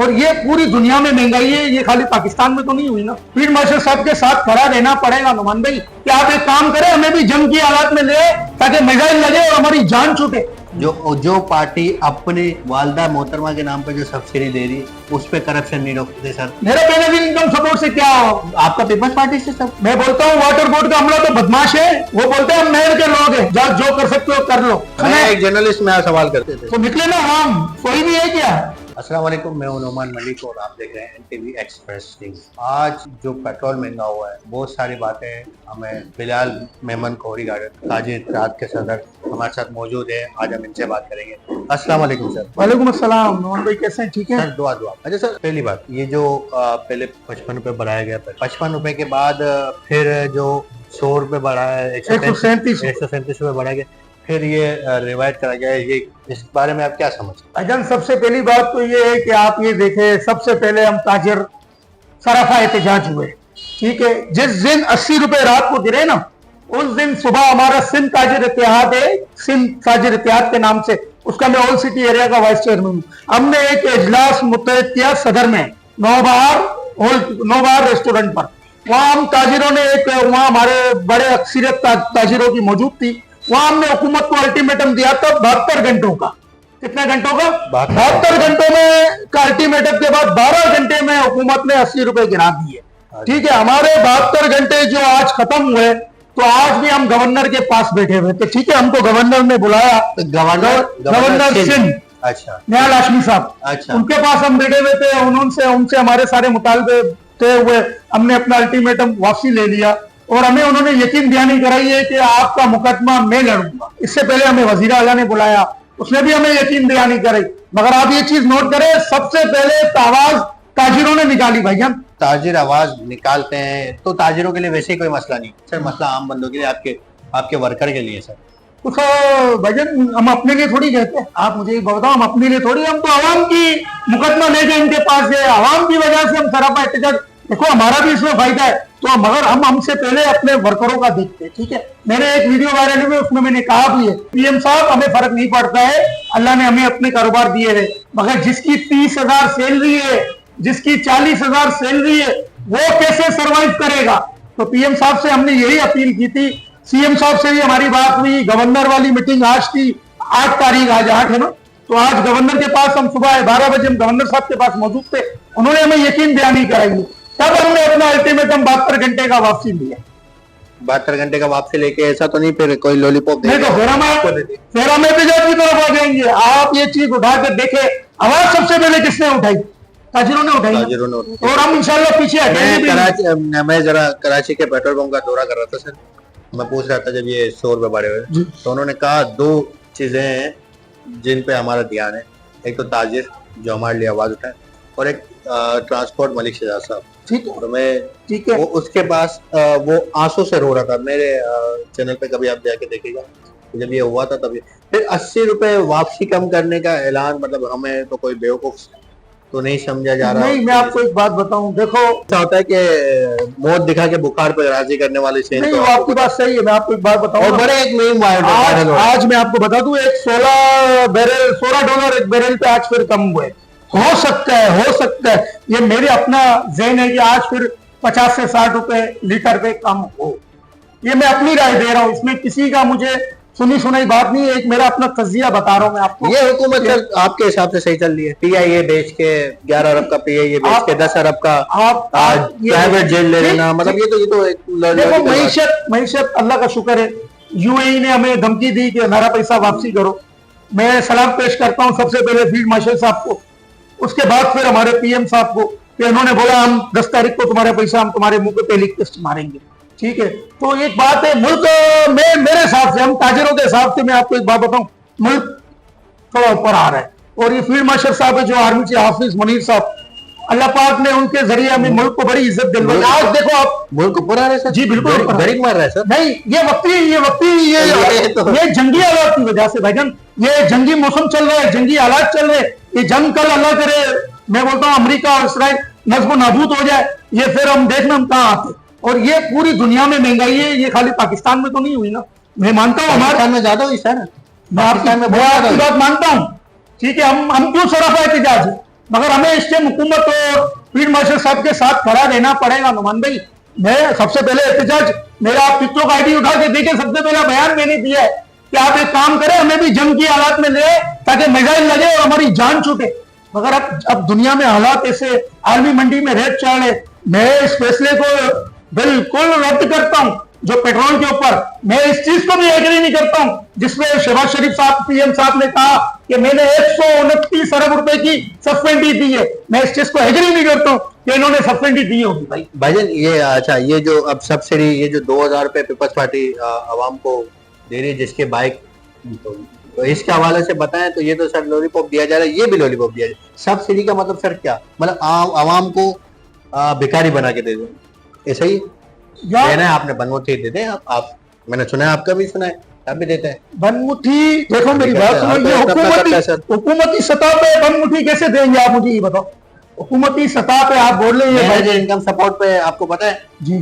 और ये पूरी दुनिया में महंगाई है, ये खाली पाकिस्तान में तो नहीं हुई ना। फील्ड मार्शल साहब के साथ खड़ा रहना पड़ेगा नुमान भाई कि आप एक काम करें, हमें भी जंग की हालात में ले ताकि मिसाइल लगे और हमारी जान छूटे। जो पार्टी अपनी वालदा मोहतरमा के नाम पे जो सब्सिडी दे रही है उस पे करप्शन नहीं रोकते सर। मेरा बेनिफिट इनकम सपोर्ट से क्या हो? आपका पीपल्स पार्टी से सब। मैं बोलता हूँ वाटर बोर्ड का अमला तो बदमाश है, वो बोलते हैं हम महल के लोग हैं, जो कर सकते हो कर लो। मैं एक जर्नलिस्ट में सवाल करते थे तो निकले ना हम, कोई भी है क्या? अस्सलाम वालेकुम, मैं हूं नोमान मलिक और आप देख रहे हैं NTV एक्सप्रेस न्यूज़। आज जो पेट्रोल महंगा हुआ है, बहुत सारी बातें हमें बिलाल मेमन कोहरी गार्डन ताजिर रात के सदर हमारे साथ मौजूद है। आज हम इनसे बात करेंगे। अस्सलाम वालेकुम सर। वालेकुम अस्सलाम। नोमान भाई कैसे हैं? ठीक है सर, दुआ। अच्छा सर, पहली बात ये जो पहले 55 रुपए बढ़ाया गया था, 55 रुपए के बाद फिर जो 100 रुपए बढ़ाया, 137 रुपए बढ़ाया गया, फिर ये रिवायत करा गया है। ये इस बारे में आप क्या समझते हैं? अजन, सबसे पहली बात तो ये है कि आप ये देखें, सबसे पहले हम ताजिर सराफा एहतजाज हुए, ठीक है। जिस दिन 80 रुपए रात को गिरे ना, उस दिन सुबह हमारा सिंध ताजिर इत्तेहाद है, सिंध ताजिर इत्तेहाद के नाम से, उसका मैं ऑल सिटी एरिया का वाइस चेयरमैन हूँ। हमने एक इजलास मुत्तहद किया सदर में, नौबहार रेस्टोरेंट पर। वहां हम ताजिरों ने वहां हमारे बड़े अक्सरियत ताजिरों की मौजूद थी। वहां हमने हुकूमत को अल्टीमेटम दिया था 72 घंटों का। कितने घंटों का? 72 घंटों में का अल्टीमेटम के बाद 12 घंटे में हुकूमत ने 80 रुपए गिरा दिए, ठीक है। हमारे 72 घंटे जो आज खत्म हुए, तो आज भी हम गवर्नर के पास बैठे हुए थे, ठीक है। हमको गवर्नर ने बुलाया, गवर्नर सिंध, अच्छा, निहाल हाशमी साहब, अच्छा, उनके पास हम बैठे हुए थे। उनसे हमारे सारे मुतालबे तय हुए। हमने अपना अल्टीमेटम वापसी ले लिया और हमें उन्होंने यकीन दहानी कराई है कि आपका मुकदमा मैं लड़ूंगा। इससे पहले हमें वजीर आला ने बुलाया, उसने भी हमें यकीन दहानी कराई। मगर आप ये चीज नोट करें, सबसे पहले आवाज ताजिरों ने निकाली भाईजान। ताजिर आवाज निकालते हैं तो ताजिरों के लिए वैसे ही कोई मसला नहीं सर, मसला आम बंदों के लिए, आपके वर्कर के लिए सर। कुछ भाईजान, हम अपने लिए थोड़ी कहते हैं, आप मुझे बताओ, हम अपने लिए थोड़ी, हम तो आवाम की मुकदमा लेके इनके पास गए, आवाम की वजह से हम सरापा एहतजाज। देखो हमारा भी इसमें फायदा है, तो मगर हम हमसे पहले अपने वर्करों का देखते हैं, ठीक है। मैंने एक वीडियो वायरल हुई, उसमें मैंने कहा भी है, PM साहब हमें फर्क नहीं पड़ता है, अल्लाह ने हमें अपने कारोबार दिए है, मगर जिसकी 30,000 सैलरी है, जिसकी 40,000 सैलरी है, वो कैसे सरवाइव करेगा? तो PM साहब से हमने यही अपील की थी। CM साहब से भी हमारी बात हुई। गवर्नर वाली मीटिंग आज थी, 8 तारीख, आज 8 है ना, तो आज गवर्नर के पास हम सुबह 12 बजे हम गवर्नर साहब के पास मौजूद थे। उन्होंने हमें यकीन दहानी कराई, तब हमने अपना अल्टीमेटम 72 घंटे का वापसी लिया। 72 घंटे का वापसी लेके ऐसा तो नहीं फिर कोई लॉलीपॉप नहीं तो फिर हम एहतजाज की तरफ आ जाएंगे। आप ये चीज उठा कर देखे, आवाज सबसे पहले किसने उठाई? ताजिरों ने उठाई, और हम इंशाल्लाह पीछे हटेंगे। मैं जरा कराची के पेट्रोल पंप का दौरा कर रहा था सर, मैं पूछ रहा था जब ये 100 रुपए बढ़े हुए, तो उन्होंने कहा 2 चीजें हैं जिन पे हमारा ध्यान है। एक तो ताजिर जो हमारे लिए आवाज उठाए, और एक ट्रांसपोर्ट मलिक शहजाद साहब, ठीक है। तो मैं, ठीक है, वो उसके पास वो आंसू से रो रहा था। मेरे चैनल पे कभी आप जाके देखिएगा, जब ये हुआ था तभी। फिर 80 रुपए वापसी कम करने का ऐलान, मतलब हमें तो कोई बेवकूफ तो नहीं समझा जा रहा। नहीं, मैं आपको एक बात बताऊं, देखो ऐसा होता है कि मौत दिखा के बुखार पे राजी करने वाले से नहीं, तो आपकी बात सही है। मैं आपको एक बात बताऊं, और बड़े एक मीम आज मैं आपको बता दूं, एक $16 एक बैरल पे आज फिर कम हुए। हो सकता है ये मेरे अपना ज़हन है कि आज फिर 50 से 60 रुपए लीटर पे कम हो। ये मैं अपनी राय दे रहा हूँ, इसमें किसी का मुझे सुनी सुनाई बात नहीं है, एक मेरा अपना तजिया बता रहा हूँ मैं आपको। ये हुकूमत आपके हिसाब से सही चल रही है? PIA बेच के 11 अरब का, PIA बेच के 10 अरब का आप प्राइवेट जेल ले लेना, मतलब ये तो एक देखो, मईशत अल्लाह का शुक्र है, UAE ने हमें धमकी दी कि हमारा पैसा वापसी करो। मैं सलाम पेश करता हूँ सबसे पहले फील्ड मार्शल साहब को, उसके बाद फिर हमारे PM साहब को, कि उन्होंने बोला हम 10 तारीख को तुम्हारा पैसा हम तुम्हारे मुंह पे पहली किस्त मारेंगे, ठीक है। तो एक बात है, मुल्क में मेरे हिसाब से, हम ताजिरों के हिसाब से मैं आपको एक बात बताऊं, मुल्क थोड़ा ऊपर आ रहा है। और ये फील्ड मार्शल साहब है जो आर्मी चीफ हाफिज मुनीर साहब, अल्लाह पाक ने उनके जरिए हमें मुल्क को बड़ी इज्जत दिलवाई। आज देखो आप मुल्क ऊपर आ रहे हैं सर। जी बिल्कुल, गरीब मार रहा है सर। नहीं, ये जंगी हालात की वजह से भाईजान, ये जंगी मौसम चल रहा है, जंगी हालात चल रहे हैं। ये जंग कल अल्लाह करे, मैं बोलता हूँ अमेरिका और इसराइल नज्म नाबूद हो जाए, ये फिर हम देखना हम कहाँ आते। और ये पूरी दुनिया में महंगाई है, ये खाली पाकिस्तान में तो नहीं हुई ना। मैं मानता हूँ हमारे में ज्यादा हुई सर, मैं आपकी बात मानता हूँ, ठीक है। हम क्यों सराफा एहतजाज है? मगर हमें इस टाइम हुकूमत और फील्ड मार्शल साहब के साथ खड़ा रहना पड़ेगा नुमान भाई। मैं सबसे पहले एहतजाज, मेरा आप टिकटॉक आईडी उठा के देखे, सबसे पहला बयान मैंने दिया है कि आप एक काम करें, हमें भी जंग की हालात में ले ताकि मिसाइल लगे और हमारी जान छूटे। मगर अब दुनिया में हालात ऐसे, आर्मी मंडी में रेट चल रहे, मैं इस फैसले को बिल्कुल रद्द करता हूं जो पेट्रोल के ऊपर। मैं इस चीज को भी एग्री नहीं करता हूं जिसमें शहबाज शरीफ साहब पीएम साहब ने कहा कि मैंने 129 अरब रुपए की सब्सिडी दी है। मैं इस चीज को एग्री नहीं करता हूं कि इन्होंने सब्सिडी दी होगी। भाईजान ये अच्छा, ये जो अब सब्सिडी, ये जो 2000 रुपए पीपल्स पार्टी आवाम को दे रही है जिसके बाइक, तो इसके हवाले से बताएं। तो ये तो सर लॉलीपॉप दिया जा रहा है, ये भी लॉलीपॉप दिया जा रहा है। सब्सिडी का मतलब सर क्या, मतलब आवाम को भिखारी बना के दे दो, ऐसा ही देना है आपने? बनमुट्ठी दे दें आप, मैंने सुना है, आपका भी सुना है, आप भी देते हैं बनमुट्ठी। देखो मेरी बात सुनो, ये हुकूमती सतह पे बनमुट्ठी कैसे देंगे आप मुझे ये बताओ। हुकूमती सतह पे आप बोल रहे हैं इनकम सपोर्ट पे, आपको पता है जी?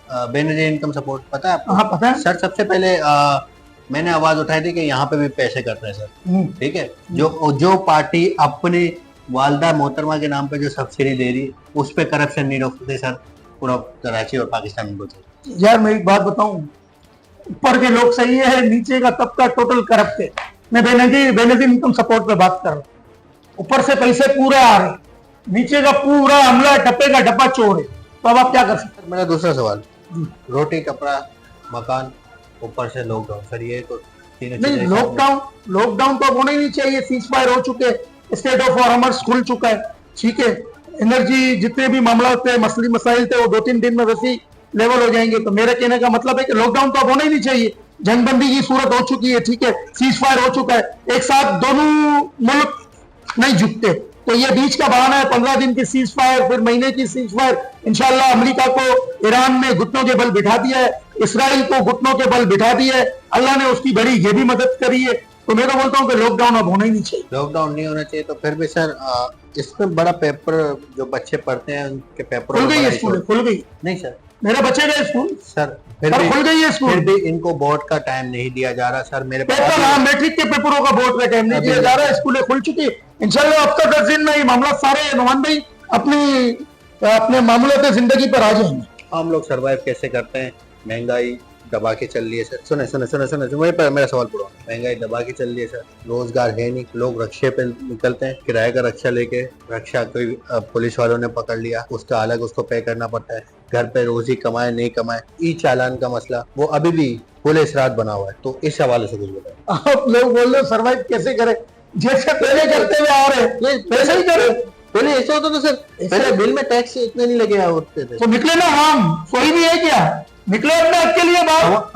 बेनजीर इनकम सपोर्ट पता है आपको? हाँ पता है सर। सबसे पहले मैंने आवाज उठाई थी कि यहाँ पे भी पैसे करते हैं सर, ठीक है। जो पार्टी अपनी वालदा मोहतरमा के नाम पे जो सब्सिडी दे रही है उस पे करप्शन नहीं रोकते सर, पूरा कराची और पाकिस्तान में बोलते। यार मैं एक बात बताऊं, ऊपर के लोग सही है, नीचे का तबका टोटल करप्ट है। मैं बेनजीर इनकम सपोर्ट पे बात कर रहा हूँ। ऊपर से पैसे पूरे आ रहे, नीचे का पूरा अमला डब्बे का डब्बा चोर है, तो अब आप क्या कर सकते? मेरा दूसरा सवाल, रोटी कपड़ा मकान ऊपर से लॉकडाउन, सर ये तो नहीं, लॉकडाउन तो अब होना ही नहीं चाहिए। सीज फायर हो चुके, स्टेट ऑफ वार्मर्स खुल चुका है, ठीक है। एनर्जी जितने भी मामला थे, मसली मसाइल थे, वो 2-3 दिन में वैसे ही लेवल हो जाएंगे। तो मेरे कहने का मतलब है कि लॉकडाउन तो अब होना ही नहीं चाहिए। जंगबंदी की सूरत हो चुकी है, ठीक है, सीज फायर हो चुका है, एक साथ दोनों मुल्क नहीं झुकते। तो ये बीच का बहाना है, 15 दिन की सीज फायर, फिर महीने की सीज फायर। इंशाल्लाह अमेरिका को ईरान में घुटनों के बल बिठा दिया है, इसराइल को घुटनों के बल बिठा दिया है, अल्लाह ने उसकी बड़ी ये भी मदद करी है। तो मैं तो बोलता हूँ कि लॉकडाउन अब होना ही नहीं चाहिए। लॉकडाउन नहीं होना चाहिए। तो फिर भी सर इसमें बड़ा पेपर जो बच्चे पढ़ते हैं उनके पेपर खुल गई है, स्कूल खुल गई? नहीं सर, मेरे बच्चे गए स्कूल सर, फिर खुल गई है स्कूल। फिर भी इनको बोर्ड का टाइम नहीं दिया जा रहा सर। मेरे पेपर, हाँ, मैट्रिक के पेपरों का बोर्ड का टाइम नहीं दिया जा रहा है। स्कूलें खुल चुकी है इंशाल्लाह। अब तक 10 दिन में ये मामला सारे नुमान भाई अपने मामलों पे जिंदगी पर आ जाएंगे। हम लोग सरवाइव कैसे करते हैं? महंगाई दबा के चल रही है सर। सुने मेरा सवाल पूरा। महंगाई दबा के चल रही है सर, रोजगार है नहीं, लोग रक्षे पे निकलते हैं, किराए का रक्षा लेके। रक्षा कोई पुलिस वालों ने पकड़ लिया, उसका अलग उसको पे करना पड़ता है। घर पे रोजी कमाए नहीं कमाए, ई चालान का मसला वो अभी भी पुलिस रात बना हुआ है। तो इस हवाले से कुछ बताए। आप लोग बोल रहे हो सरवाइव कैसे करें, जैसे पहले करते हुए आ रहे हैं वैसे ही करें। पहले ऐसा होता था सर, पहले बिल में टैक्स इतने नहीं लगे होते थे। तो निकले ना हम, कोई नहीं है क्या? निकले अपने हक के लिए बात।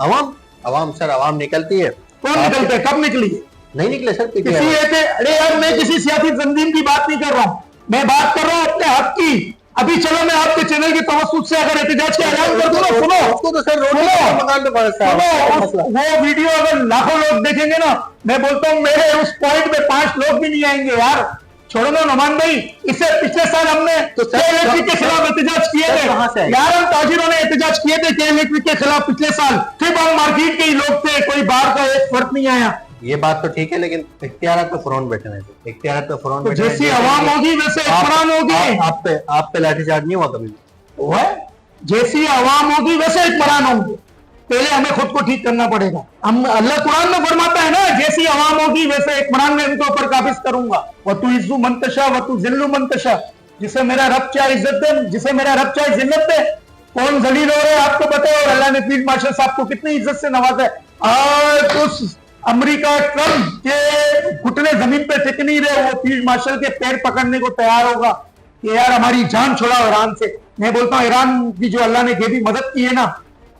अवाम सर, अवाम निकलती है। कौन निकलते है? कब निकली है? नहीं निकले सर। अरे यार, मैं किसी सियासी तंजीम की बात नहीं कर रहा हूँ, मैं बात कर रहा हूँ अपने हक की। अभी चलो मैं आपके चैनल की तवज्जुह से अगर एहतजाज का ऐलान कर दूं ना, सुनो तो सर वो वीडियो अगर लाखों लोग देखेंगे ना, मैं बोलता हूँ मेरे उस पॉइंट पे 5 लोग भी नहीं आएंगे यार। छोड़ो ना नुमान भाई, इससे पिछले साल हमने इलेक्ट्रिक के खिलाफ एहतजाज किए थे यार। हम ताजिरों ने एहतजाज किए थे इलेक्ट्रिक के खिलाफ पिछले साल। फिर हम मार्केट के ही लोग थे, कोई बाहर का एक फर्क नहीं आया। ये बात तो ठीक है, लेकिन इख्तियार पे फौरन बैठे हैं, इख्तियार पे फौरन बैठे। जैसी आवाम होगी वैसे इकराम होगी। आप पे लाठीचार्ज नहीं हुआ कभी? हुआ? जैसी आवाम होगी वैसे इकराम होंगे। पहले हमें खुद को ठीक करना पड़ेगा। हम अल्लाह कुरान में फरमाता है ना, जैसी आवाम होगी वैसे इकराम में इनके ऊपर काबिज करूंगा। वतु इज्जु मंतशा वतु जिल्लु मंतशा। जिसे मेरा रब चाहे इज्जत दे, जिसे मेरा रब चाहे जिल्लत दे। कौन जलील हो रहा है आपको पता है, और अल्लाह ने फील्ड मार्शल साहब को कितनी इज्जत से नवाजा है। आज उस अमेरिका ट्रंप के घुटने जमीन पे टिक नहीं रहे, वो फील्ड मार्शल के पैर पकड़ने को तैयार होगा कि यार हमारी जान छुड़ाओ ईरान से। मैं बोलता हूँ ईरान की जो अल्लाह ने भी मदद की है ना,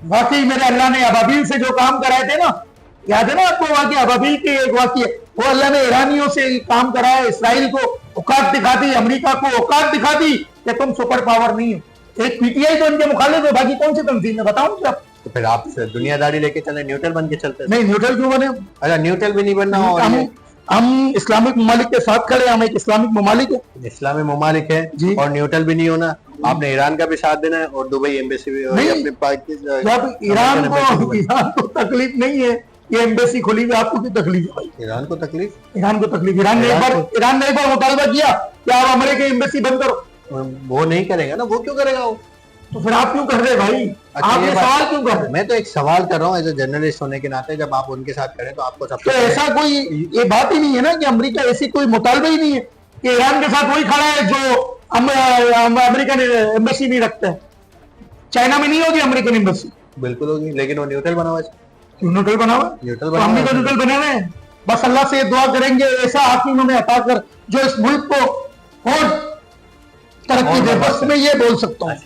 वाकई मेरे अल्लाह ने अबाबील से जो काम कराए थे ना, याद है ना आपको? वाकई अबाबील की एक वाकई है, वो अल्लाह ने ईरानियों से काम कराया। इसराइल को औकात दिखा दी, अमेरिका को औकात दिखा दी कि तुम सुपर पावर नहीं हो। एक पीटीआई तो इनके मुखालिफ है, बाकी कौन सी तंजीम है बताऊं क्या? तो फिर आप दुनियादारी लेके चले, न्यूट्रल बन के चलते? नहीं, न्यूट्रल क्यों बने? अच्छा, न्यूट्रल भी नहीं बनना। और हम इस्लामिक ममालिक के साथ खड़े, हम एक इस्लामिक ममालिक है, इस्लामिक ममालिक है जी, और न्यूट्रल भी नहीं होना। आपने ईरान का भी साथ देना है और दुबई एम्बेसी भी अपने ईरान को तकलीफ नहीं है, ये एम्बेसी खोली हुई, आपको क्यों तकलीफ है भाई? ईरान को तकलीफ, ईरान को तकलीफ, ईरान ने एक बार मुतालबा किया कि आप अमेरिका एम्बेसी बंद करो, वो नहीं करेगा ना, वो क्यों करेगा वो? तो फिर आप क्यों कर रहे भाई? आप ये सवाल क्यों कर रहे? मैं तो एक सवाल कर रहा हूँ एज ए जर्नलिस्ट होने के नाते, जब आप उनके साथ करें तो आपको तो सबसे ऐसा कोई ये बात ही नहीं है ना कि अमेरिका ऐसी कोई मुतालबा ही नहीं है कि ईरान के साथ वही खड़ा है जो अमेरिकन एम्बेसी नहीं रखता है। चाइना में नहीं होगी अमेरिकन एम्बेसी? बिल्कुल होगी, लेकिन वो न्यूट्रल बना हुआ है। क्यों न्यूट्रल बना हुआ? न्यूट्रल तो बना हम भी हुआ तो है। न्यूट्रल बने हुए हैं। बस अल्लाह से दुआ करेंगे ऐसा हाकिम हमें अता कर जो इस मुल्क को और तरक्की दे, बस मैं ये बोल सकता हूँ।